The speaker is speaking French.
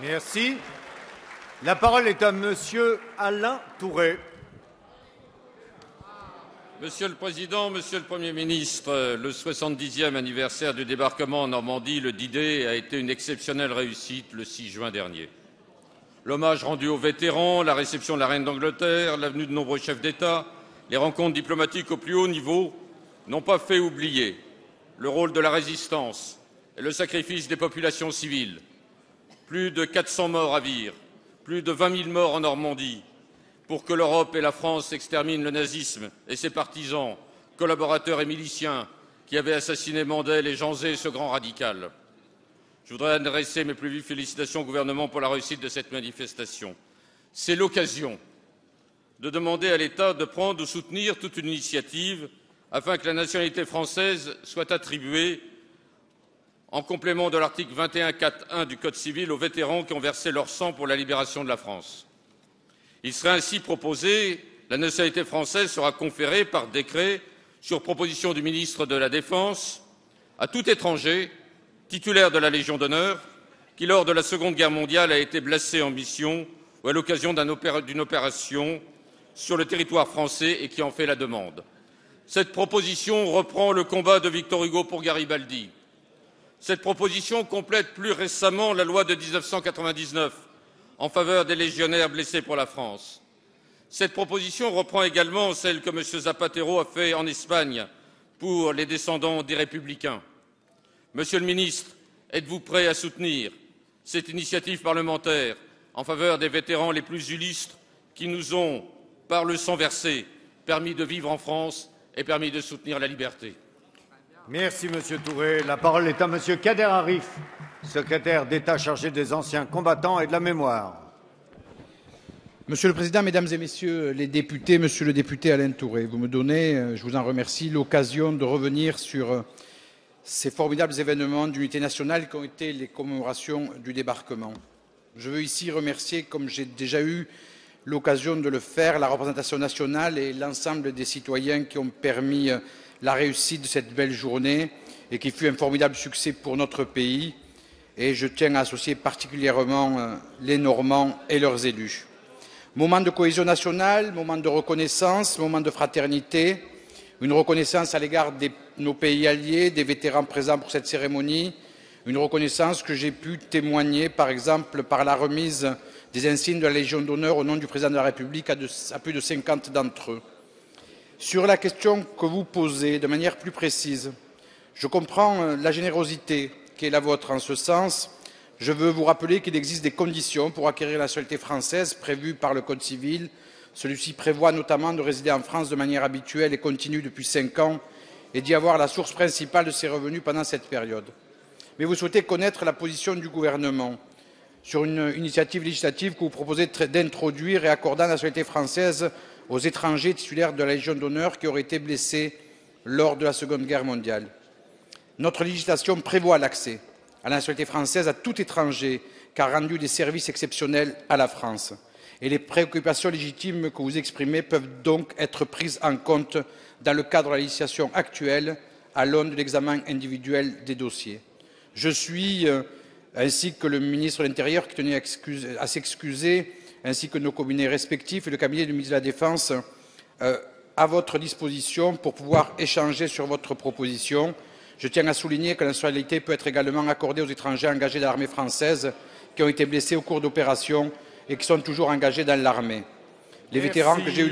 Merci. La parole est à Monsieur Alain Touré. Monsieur le Président, Monsieur le Premier ministre, le 70e anniversaire du débarquement en Normandie, le D-Day, a été une exceptionnelle réussite le 6 juin dernier. L'hommage rendu aux vétérans, la réception de la reine d'Angleterre, la venue de nombreux chefs d'État, les rencontres diplomatiques au plus haut niveau n'ont pas fait oublier le rôle de la résistance et le sacrifice des populations civiles. Plus de 400 morts à Vire, plus de 20 000 morts en Normandie, pour que l'Europe et la France exterminent le nazisme et ses partisans, collaborateurs et miliciens qui avaient assassiné Mandel et Jean Zay, ce grand radical. Je voudrais adresser mes plus vives félicitations au gouvernement pour la réussite de cette manifestation. C'est l'occasion de demander à l'État de prendre ou de soutenir toute une initiative afin que la nationalité française soit attribuée en complément de l'article 21.4.1 du Code civil aux vétérans qui ont versé leur sang pour la libération de la France. Il serait ainsi proposé, la nationalité française sera conférée par décret sur proposition du ministre de la Défense à tout étranger titulaire de la Légion d'honneur qui, lors de la Seconde Guerre mondiale, a été blessé en mission ou à l'occasion d'une opération sur le territoire français et qui en fait la demande. Cette proposition reprend le combat de Victor Hugo pour Garibaldi. Cette proposition complète plus récemment la loi de 1999 en faveur des légionnaires blessés pour la France. Cette proposition reprend également celle que M. Zapatero a faite en Espagne pour les descendants des Républicains. Monsieur le ministre, êtes-vous prêt à soutenir cette initiative parlementaire en faveur des vétérans les plus illustres qui nous ont, par le sang versé, permis de vivre en France et permis de soutenir la liberté? Merci, Monsieur Touré. La parole est à Monsieur Kader Arif, secrétaire d'État chargé des anciens combattants et de la mémoire. Monsieur le Président, Mesdames et Messieurs les députés, Monsieur le député Alain Touré, vous me donnez, je vous en remercie, l'occasion de revenir sur ces formidables événements d'unité nationale qui ont été les commémorations du débarquement. Je veux ici remercier, comme j'ai déjà eu l'occasion de le faire, la représentation nationale et l'ensemble des citoyens qui ont permis la réussite de cette belle journée et qui fut un formidable succès pour notre pays. Et je tiens à associer particulièrement les Normands et leurs élus. Moment de cohésion nationale, moment de reconnaissance, moment de fraternité, une reconnaissance à l'égard de nos pays alliés, des vétérans présents pour cette cérémonie, une reconnaissance que j'ai pu témoigner, par exemple, par la remise des insignes de la Légion d'honneur au nom du Président de la République à plus de 50 d'entre eux. Sur la question que vous posez de manière plus précise, je comprends la générosité qui est la vôtre en ce sens. Je veux vous rappeler qu'il existe des conditions pour acquérir la nationalité française prévues par le Code civil. Celui-ci prévoit notamment de résider en France de manière habituelle et continue depuis 5 ans et d'y avoir la source principale de ses revenus pendant cette période. Mais vous souhaitez connaître la position du gouvernement sur une initiative législative que vous proposez d'introduire et accordant la nationalité française aux étrangers titulaires de la Légion d'honneur qui auraient été blessés lors de la Seconde Guerre mondiale. Notre législation prévoit l'accès à la nationalité française à tout étranger qui a rendu des services exceptionnels à la France. Et les préoccupations légitimes que vous exprimez peuvent donc être prises en compte dans le cadre de la législation actuelle à l'aune de l'examen individuel des dossiers. Je suis, ainsi que le ministre de l'Intérieur qui tenait à s'excuser, ainsi que nos cabinets respectifs et le cabinet du ministre de la Défense, à votre disposition pour pouvoir échanger sur votre proposition. Je tiens à souligner que la nationalité peut être également accordée aux étrangers engagés dans l'armée française qui ont été blessés au cours d'opérations et qui sont toujours engagés dans l'armée. Les vétérans que j'ai eu